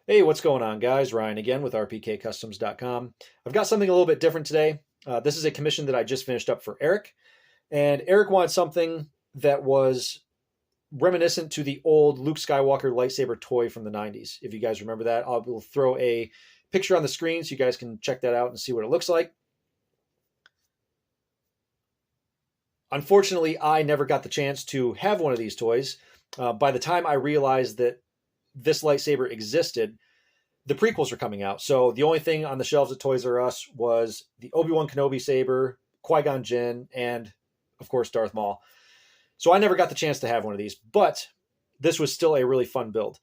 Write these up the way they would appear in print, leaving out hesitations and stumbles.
Hey, what's going on, guys? Ryan again with rpkcustoms.com. I've got something a little bit different today. This is a commission that I just finished up for Eric, and Eric wanted something that was reminiscent to the old Luke Skywalker lightsaber toy from the 90s. If you guys remember that, will throw a picture on the screen so you guys can check that out and see what it looks like. Unfortunately, I never got the chance to have one of these toys. By the time I realized that this lightsaber existed, the prequels were coming out. So the only thing on the shelves at Toys R Us was the Obi-Wan Kenobi saber, Qui-Gon Jinn, and of course Darth Maul. So I never got the chance to have one of these, but this was still a really fun build.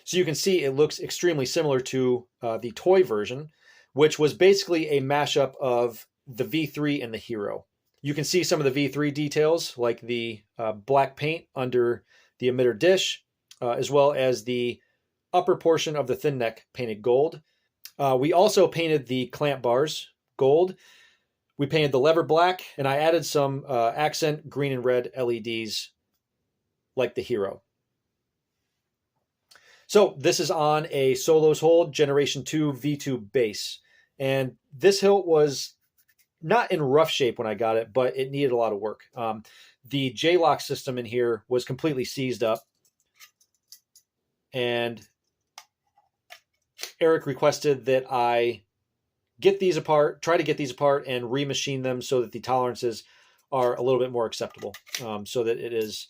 So you can see it looks extremely similar to the toy version, which was basically a mashup of the V3 and the Hero. You can see some of the V3 details, like the black paint under the emitter dish, as well as the upper portion of the thin neck painted gold. We also painted the clamp bars gold. We painted the lever black, and I added some accent green and red LEDs like the Hero. So this is on a Solos Hold Generation 2 V2 base. And this hilt was not in rough shape when I got it, but it needed a lot of work. The J-lock system in here was completely seized up. And Eric requested that I get these apart, try to get these apart and remachine them so that the tolerances are a little bit more acceptable, so that it is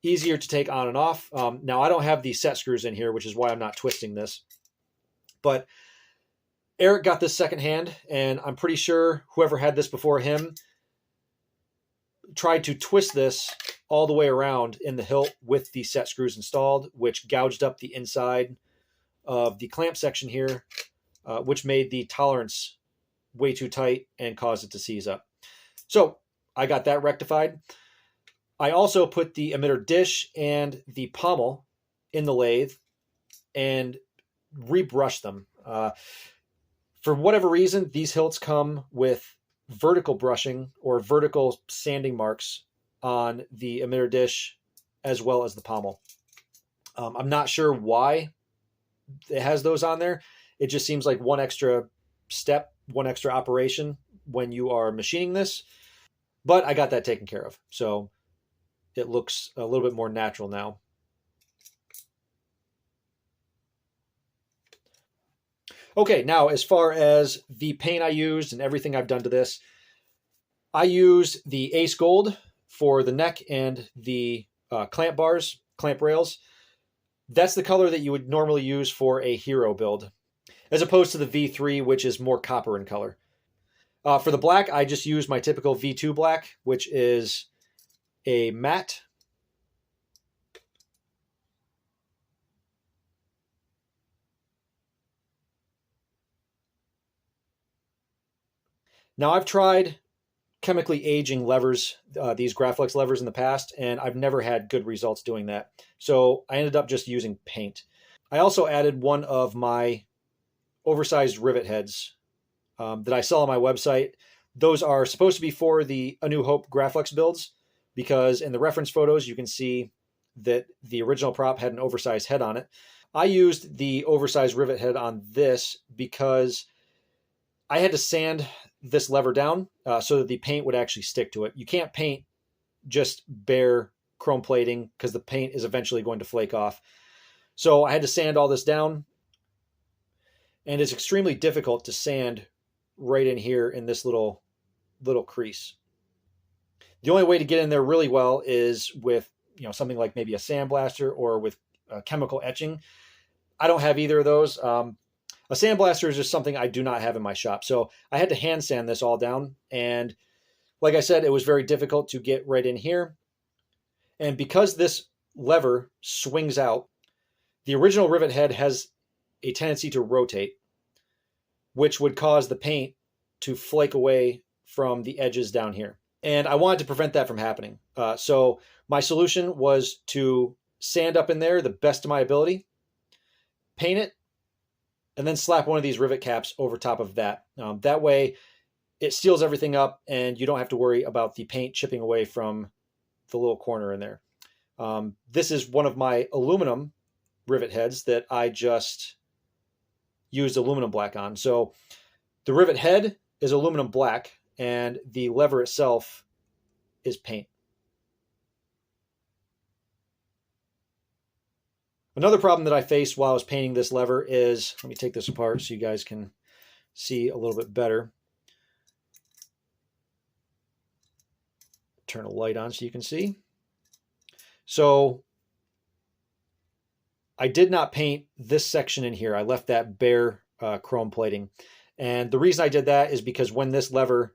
easier to take on and off. Now, I don't have the set screws in here, which is why I'm not twisting this. But Eric got this secondhand, and I'm pretty sure whoever had this before him tried to twist this all the way around in the hilt with the set screws installed, which gouged up the inside of the clamp section here, which made the tolerance way too tight and caused it to seize up. So I got that rectified. I also put the emitter dish and the pommel in the lathe and rebrushed them. For whatever reason, these hilts come with vertical brushing or vertical sanding marks on the emitter dish as well as the pommel. I'm not sure why it has those on there. It just seems like one extra step, one extra operation when you are machining this. But I got that taken care of. So it looks a little bit more natural now. Okay, now as far as the paint I used and everything I've done to this, I used the Ace Gold for the neck and the clamp bars, clamp rails. That's the color that you would normally use for a Hero build, as opposed to the V3, which is more copper in color. For the black, I just used my typical V2 black, which is a matte. Now, I've tried chemically aging levers, these Graflex levers in the past, and I've never had good results doing that. So I ended up just using paint. I also added one of my oversized rivet heads that I sell on my website. Those are supposed to be for the A New Hope Graflex builds, because in the reference photos, you can see that the original prop had an oversized head on it. I used the oversized rivet head on this because I had to sand this lever down so that the paint would actually stick to it. You can't paint just bare chrome plating because the paint is eventually going to flake off. So I had to sand all this down, and it's extremely difficult to sand right in here in this little crease. The only way to get in there really well is with something like maybe a sandblaster or with chemical etching. I don't have either of those. A sandblaster is just something I do not have in my shop. So I had to hand sand this all down. And like I said, it was very difficult to get right in here. And because this lever swings out, the original rivet head has a tendency to rotate, which would cause the paint to flake away from the edges down here. And I wanted to prevent that from happening. So my solution was to sand up in there the best of my ability, paint it, and then slap one of these rivet caps over top of that. That way it seals everything up and you don't have to worry about the paint chipping away from the little corner in there. This is one of my aluminum rivet heads that I just used aluminum black on. So the rivet head is aluminum black, and the lever itself is paint. Another problem that I faced while I was painting this lever is, let me take this apart so you guys can see a little bit better. Turn a light on so you can see. So I did not paint this section in here. I left that bare chrome plating. And the reason I did that is because when this lever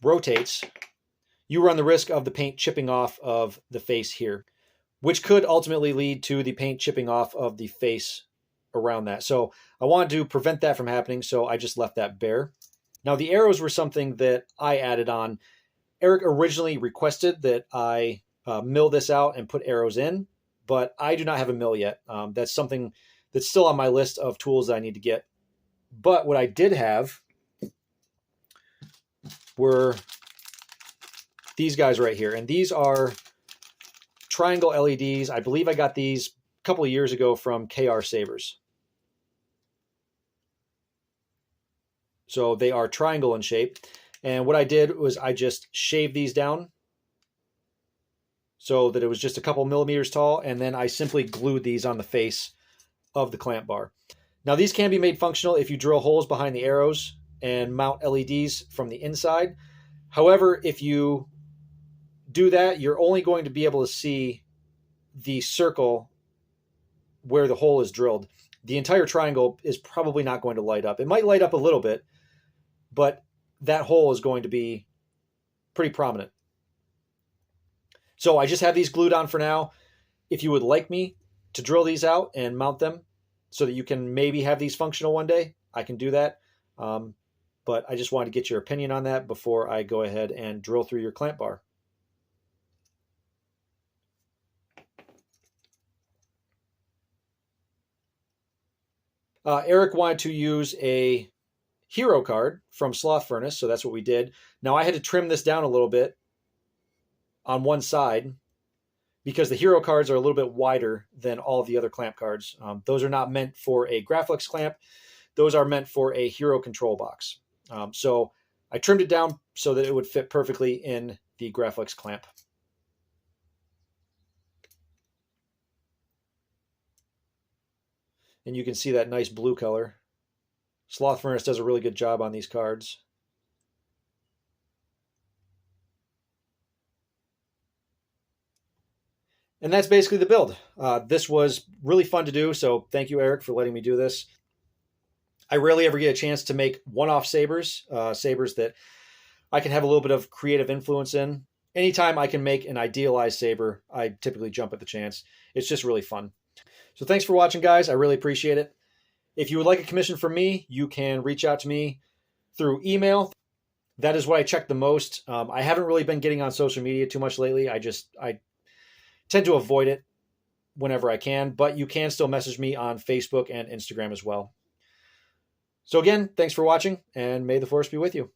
rotates, you run the risk of the paint chipping off of the face here, which could ultimately lead to the paint chipping off of the face around that. So I wanted to prevent that from happening, so I just left that bare. Now the arrows were something that I added on. Eric originally requested that I mill this out and put arrows in, but I do not have a mill yet. That's something that's still on my list of tools that I need to get. But what I did have were these guys right here. And these are triangle LEDs. I believe I got these a couple of years ago from KR Sabers. So they are triangle in shape. And what I did was I just shaved these down so that it was just a couple millimeters tall, and then I simply glued these on the face of the clamp bar. Now these can be made functional if you drill holes behind the arrows and mount LEDs from the inside. However, if you do that, you're only going to be able to see the circle where the hole is drilled. The entire triangle is probably not going to light up. It might light up a little bit, but that hole is going to be pretty prominent. So I just have these glued on for now. If you would like me to drill these out and mount them so that you can maybe have these functional one day, I can do that. But I just wanted to get your opinion on that before I go ahead and drill through your clamp bar. Eric wanted to use a hero card from Sloth Furnace, so that's what we did. Now I had to trim this down a little bit on one side because the hero cards are a little bit wider than all of the other clamp cards. Those are not meant for a Graflex clamp. Those are meant for a hero control box. So I trimmed it down so that it would fit perfectly in the Graflex clamp. And you can see that nice blue color. Sloth Furnace does a really good job on these cards. And that's basically the build. This was really fun to do, so thank you, Eric, for letting me do this. I rarely ever get a chance to make one-off sabers, sabers that I can have a little bit of creative influence in. Anytime I can make an idealized saber, I typically jump at the chance. It's just really fun. So thanks for watching, guys. I really appreciate it. If you would like a commission from me, you can reach out to me through email. That is what I check the most. I haven't really been getting on social media too much lately. I tend to avoid it whenever I can, but you can still message me on Facebook and Instagram as well. So again, thanks for watching, and may the Force be with you.